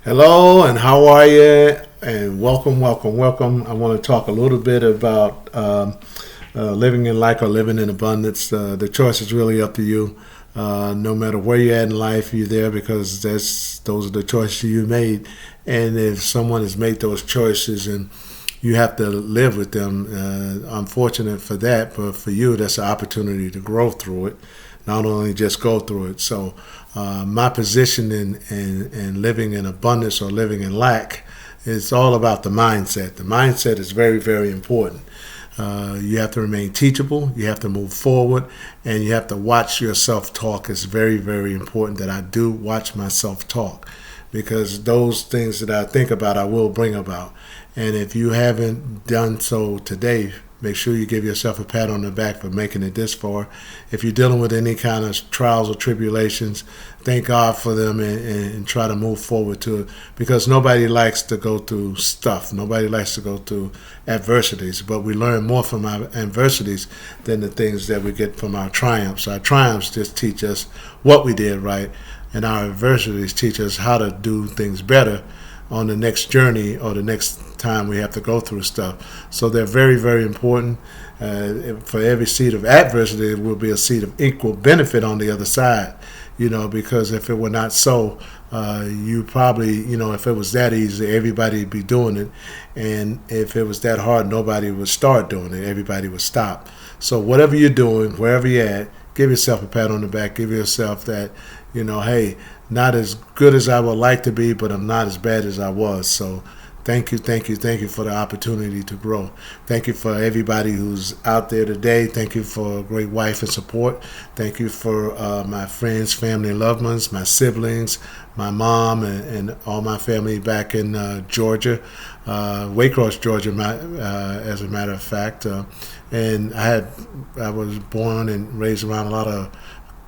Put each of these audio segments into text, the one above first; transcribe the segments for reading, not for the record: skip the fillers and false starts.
Hello, and how are you? And welcome, welcome, welcome. I want to talk a little bit about living in lack or living in abundance. The choice is really up to you. No matter where you're at in life, you're there because those are the choices you made. And if someone has made those choices and you have to live with them, unfortunate for that, but for you, that's an opportunity to grow through it, not only just go through it. So, my position in living in abundance or living in lack is all about the mindset. The mindset is very, very important. You have to remain teachable, you have to move forward, and you have to watch your self talk. It's very, very important that I do watch my self talk because those things that I think about, I will bring about. And if you haven't done so today, make sure you give yourself a pat on the back for making it this far. If you're dealing with any kind of trials or tribulations, thank God for them and try to move forward to it because nobody likes to go through stuff. Nobody likes to go through adversities, but we learn more from our adversities than the things that we get from our triumphs. Our triumphs just teach us what we did right, and our adversities teach us how to do things better on the next journey or the next time we have to go through stuff. So they're very, very important. For every seed of adversity, it will be a seed of equal benefit on the other side. Because if it were not so, you probably, if it was that easy, everybody would be doing it. And if it was that hard, nobody would start doing it. Everybody would stop. So whatever you're doing, wherever you're at, give yourself a pat on the back. Give yourself that, hey, not as good as I would like to be, but I'm not as bad as I was. So thank you, thank you, thank you for the opportunity to grow. Thank you for everybody who's out there today. Thank you for a great wife and support. Thank you for my friends, family, and loved ones, my siblings, my mom, and all my family back in Georgia, Waycross, Georgia, as a matter of fact. And I was born and raised around a lot of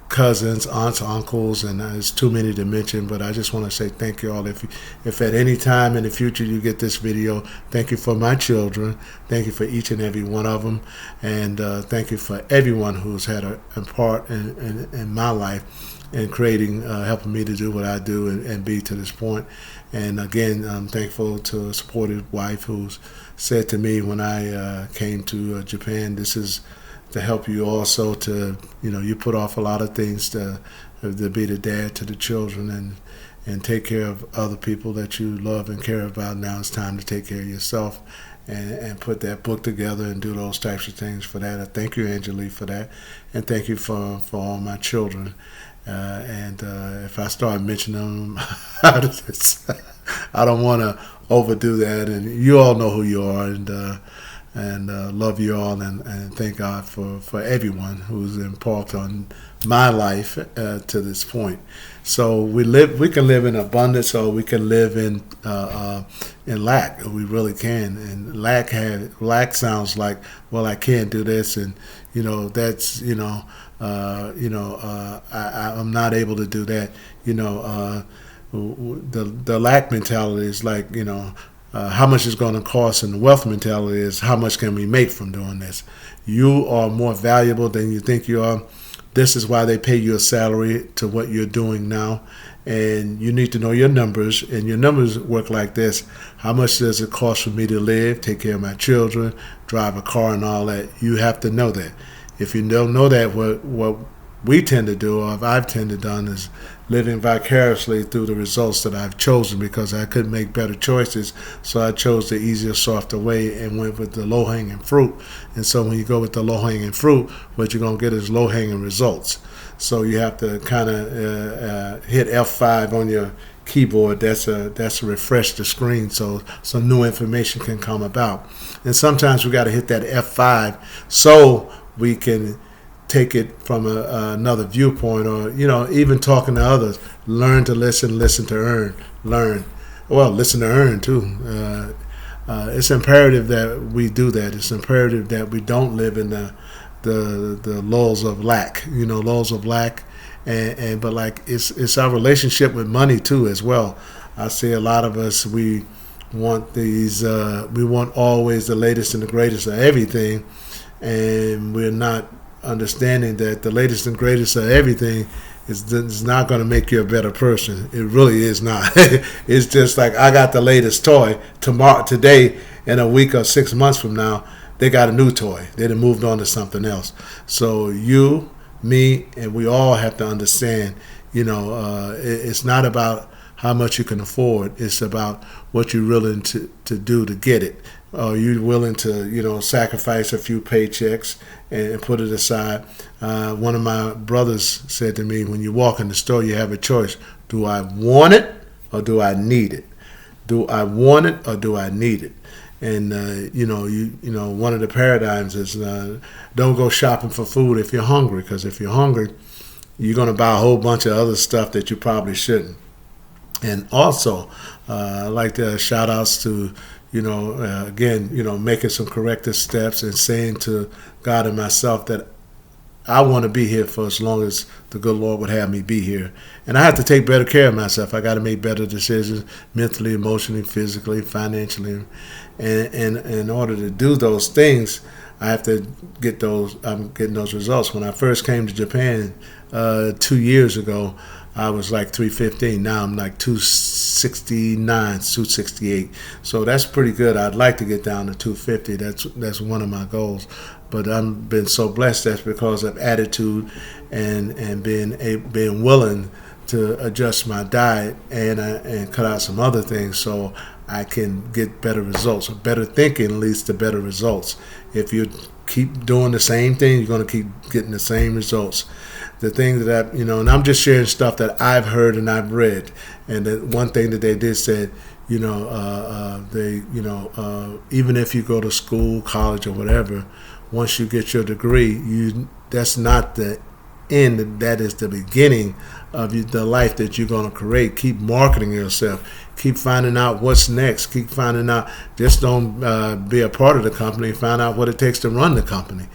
cousins, aunts, uncles, and it's too many to mention, but I just want to say thank you all. If at any time in the future you get this video, thank you for my children. Thank you for each and every one of them, and thank you for everyone who's had a part in my life in creating, helping me to do what I do and be to this point. And again, I'm thankful to a supportive wife who's said to me when I came to Japan, this is to help you also to, you put off a lot of things to be the dad to the children and take care of other people that you love and care about. Now it's time to take care of yourself and put that book together and do those types of things for that. I thank you, Angelique, for that. And thank you for all my children. And if I start mentioning them, I don't want to overdo that. And you all know who you are. And love you all and thank God for everyone who's involved on my life to this point. So we can live in abundance, or we can live in lack. We really can. And lack sounds like, well, I can't do this, and that's I'm not able to do that. The lack mentality is like how much is going to cost, and the wealth mentality is how much can we make from doing this. You are more valuable than you think you are. This is why they pay you a salary to what you're doing now, and you need to know your numbers, and your numbers work like this. How much does it cost for me to live, take care of my children, drive a car and all that? You have to know that. If you don't know that, what we tend to do, or I've tended to done, is living vicariously through the results that I've chosen because I couldn't make better choices. So I chose the easier, softer way and went with the low-hanging fruit. And so when you go with the low-hanging fruit, what you're going to get is low-hanging results. So you have to kind of hit F5 on your keyboard. That's a refresh the screen so some new information can come about. And sometimes we got to hit that F5 so we can take it from another viewpoint, or even talking to others. Learn to listen to earn. Listen to earn too. It's imperative that we do that. It's imperative that we don't live in the laws of lack. Laws of lack, but like it's our relationship with money too as well. I see a lot of us, we want we want always the latest and the greatest of everything, and we're not understanding that the latest and greatest of everything It's not going to make you a better person. It really is not. It's just like I got the latest toy today, in a week or 6 months from now, they got a new toy. They done moved on to something else. So you, me, and we all have to understand. It's not about how much you can afford. It's about what you're willing to do to get it. Are you willing to, sacrifice a few paychecks and put it aside? One of my brothers said to me, when you walk in the store, you have a choice. Do I want it or do I need it? Do I want it or do I need it? And, one of the paradigms is don't go shopping for food if you're hungry, because if you're hungry, you're going to buy a whole bunch of other stuff that you probably shouldn't. And also, I like to shout outs to, making some corrective steps and saying to God and myself that I want to be here for as long as the good Lord would have me be here. And I have to take better care of myself. I got to make better decisions mentally, emotionally, physically, financially. And in order to do those things, I have to get those. I'm getting those results. When I first came to Japan 2 years ago, I was like 315. Now I'm like 269, 268. So that's pretty good. I'd like to get down to 250. That's one of my goals. But I've been so blessed. That's because of attitude and being willing to adjust my diet and cut out some other things so I can get better results. Better thinking leads to better results. If you keep doing the same thing, you're going to keep getting the same results. The thing that and I'm just sharing stuff that I've heard and I've read. And the one thing that they did said, even if you go to school, college, or whatever, once you get your degree, that's not the end. That is the beginning of the life that you're going to create. Keep marketing yourself. Keep finding out what's next. Keep finding out. Just don't be a part of the company. Find out what it takes to run the company.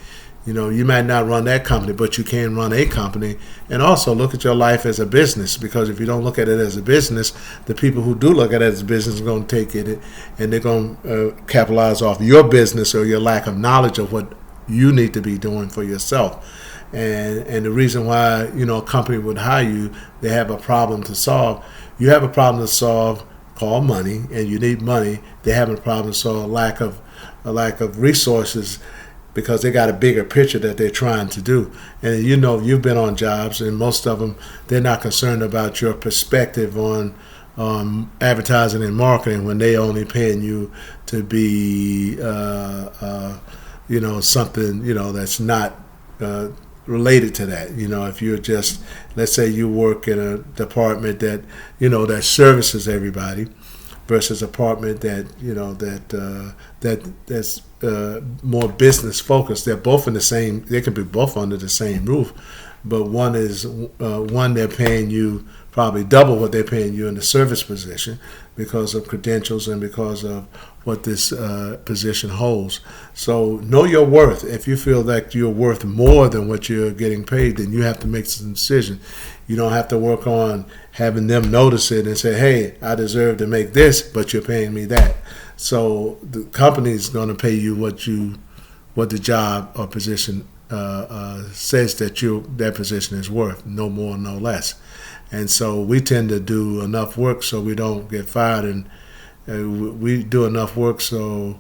You might not run that company, but you can run a company. And also look at your life as a business, because if you don't look at it as a business, the people who do look at it as a business are going to take it and they're going to capitalize off your business or your lack of knowledge of what you need to be doing for yourself. And the reason why, a company would hire you, they have a problem to solve. You have a problem to solve called money, and you need money. They're having a problem to solve a lack of resources, because they got a bigger picture that they're trying to do. And you've been on jobs, and most of them, they're not concerned about your perspective on advertising and marketing when they only paying you to be something that's not related to that. If you're just, let's say you work in a department that that services everybody, versus apartment that's more business focused. They're both in the same. They can be both under the same roof, but one they're paying you probably double what they're paying you in the service position because of credentials and because of what this position holds. So know your worth. If you feel that you're worth more than what you're getting paid, then you have to make some decision. You don't have to work on having them notice it and say, hey, I deserve to make this, but you're paying me that. So the company is going to pay you what the job or position says that position is worth, no more, no less. And so we tend to do enough work so we don't get fired, and we do enough work so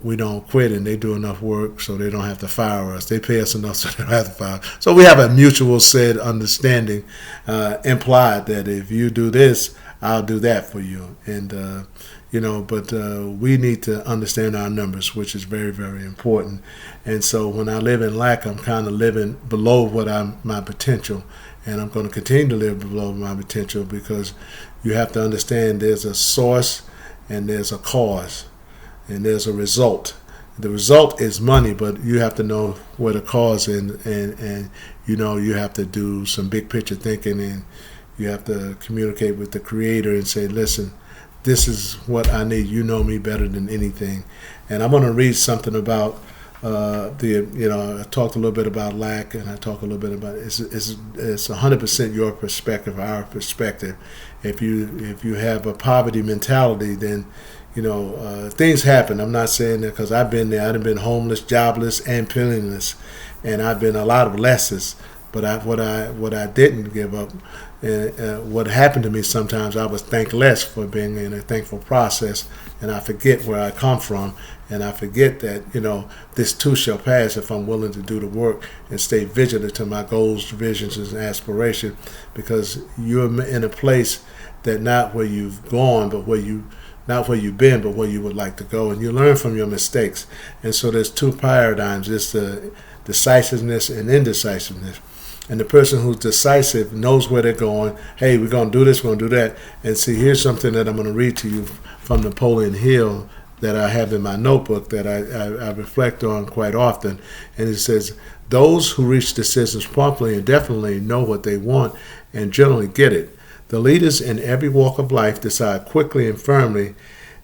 we don't quit, and they do enough work so they don't have to fire us. They pay us enough so they don't have to fire us. So we have a mutual said understanding implied that if you do this, I'll do that for you. And but we need to understand our numbers, which is very, very important. And so when I live in lack, I'm kind of living below my potential, and I'm going to continue to live below my potential, because you have to understand there's a source and there's a cause and there's a result. The result is money, but you have to know where the cause is, and you have to do some big picture thinking, and you have to communicate with the Creator and say, listen, this is what I need. You know me better than anything. And I'm going to read something about I talked a little bit about lack, and I talk a little bit about it's 100% your perspective, our perspective. If you have a poverty mentality, then things happen. I'm not saying that because I've been there. I've been homeless, jobless, and penniless, and I've been a lot of lesses. But what I didn't give up, what happened to me sometimes, I was thankless for being in a thankful process, and I forget where I come from, and I forget that this too shall pass if I'm willing to do the work and stay vigilant to my goals, visions, and aspirations, because you're in a place that not where you've gone, but not where you've been, but where you would like to go, and you learn from your mistakes. And so there's two paradigms: it's the decisiveness and indecisiveness. And the person who's decisive knows where they're going. Hey, we're going to do this, we're going to do that. And see, here's something that I'm going to read to you from Napoleon Hill that I have in my notebook that I reflect on quite often. And it says, those who reach decisions promptly and definitely know what they want and generally get it. The leaders in every walk of life decide quickly and firmly.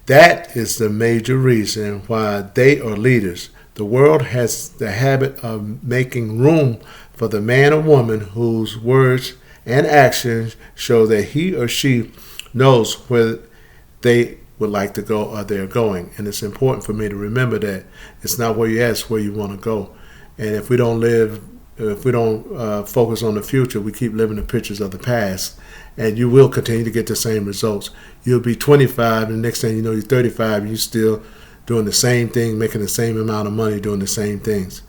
That is the major reason why they are leaders. The world has the habit of making room for the man or woman whose words and actions show that he or she knows where they would like to go or they're going. And it's important for me to remember that it's not where you're at, it's where you want to go. And if we don't focus on the future, we keep living the pictures of the past, and you will continue to get the same results. You'll be 25, and the next thing you know, you're 35, and you're still doing the same thing, making the same amount of money, doing the same things.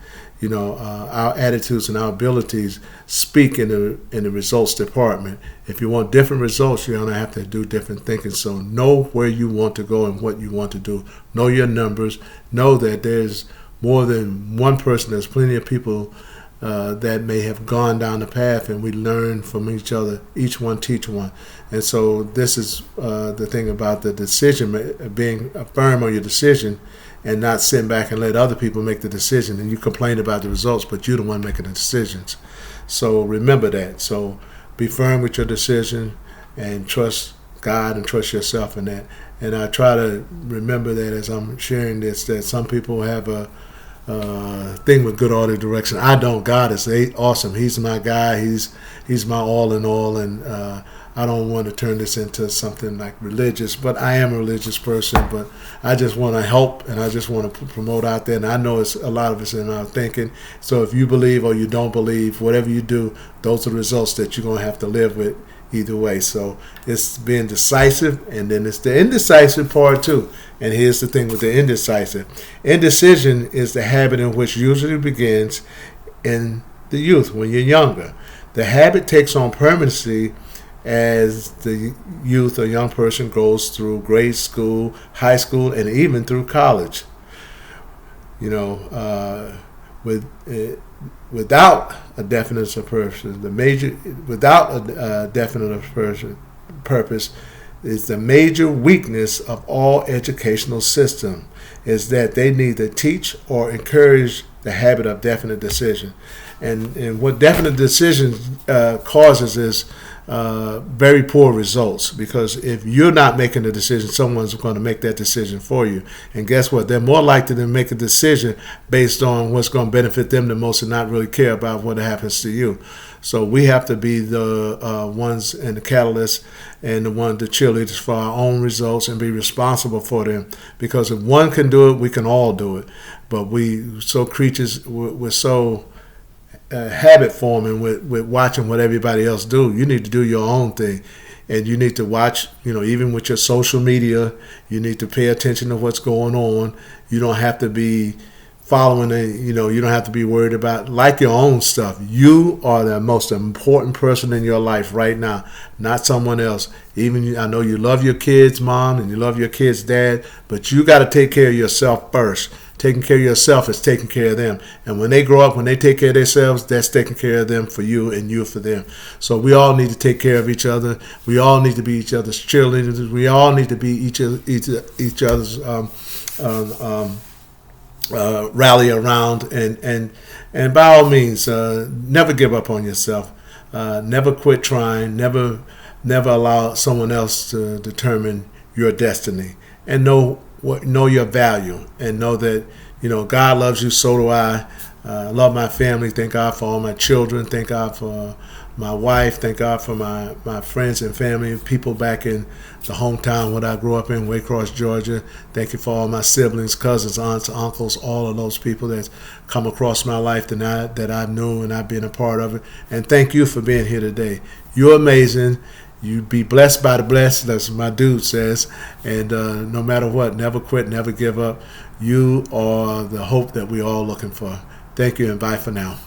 Our attitudes and our abilities speak in the results department. If you want different results, you're going to have to do different thinking. So know where you want to go and what you want to do. Know your numbers. Know that there's more than one person. There's plenty of people that may have gone down the path, and we learn from each other. Each one teach one. And so this is the thing about the decision, being firm on your decision and not sitting back and let other people make the decision, and you complain about the results, but you're the one making the decisions. So remember that. So be firm with your decision and trust God and trust yourself in that. And I try to remember that as I'm sharing this, that some people have a thing with good order direction. I don't. God is awesome. He's my guy. He's my all in all, and I don't want to turn this into something like religious, but I am a religious person, but I just want to help, and I just want to promote out there, and I know it's a lot of it's in our thinking. So if you believe or you don't believe, whatever you do, those are the results that you're going to have to live with either way. So it's being decisive, and then it's the indecisive part too. And here's the thing with the indecisive. Indecision is the habit in which usually begins in the youth, when you're younger. The habit takes on permanency as the youth or young person goes through grade school, high school, and even through college. Without a definite purpose is the major weakness of all educational system, is that they neither teach or encourage the habit of definite decision. And what definite decision causes is very poor results, because if you're not making the decision, someone's going to make that decision for you. And guess what? They're more likely to make a decision based on what's going to benefit them the most and not really care about what happens to you. So we have to be the ones and the catalysts and the cheerleaders for our own results and be responsible for them. Because if one can do it, we can all do it. But we're so habit forming with watching what everybody else do. You need to do your own thing, and you need to watch, even with your social media, you need to pay attention to what's going on. You don't have to be following you don't have to be worried about like your own stuff. You are the most important person in your life right now, not someone else. Even I know you love your kids' mom and you love your kids' dad, but you got to take care of yourself first. Taking care of yourself is taking care of them. And when they grow up, when they take care of themselves, that's taking care of them for you and you for them. So we all need to take care of each other. We all need to be each other's cheerleaders. We all need to be each other's rally around. And by all means, never give up on yourself. Never quit trying. Never allow someone else to determine your destiny. And know your value, and know that God loves you. So do I. Love my family. Thank God for all my children. Thank God for my wife. Thank God for my friends and family, people back in the hometown where I grew up in, Waycross, Georgia. Thank you for all my siblings, cousins, aunts, uncles, all of those people that's come across my life that I knew and I've been a part of it. And thank you for being here today. You're amazing. You be blessed by the blessed, as my dude says. And no matter what, never quit, never give up. You are the hope that we're all looking for. Thank you, and bye for now.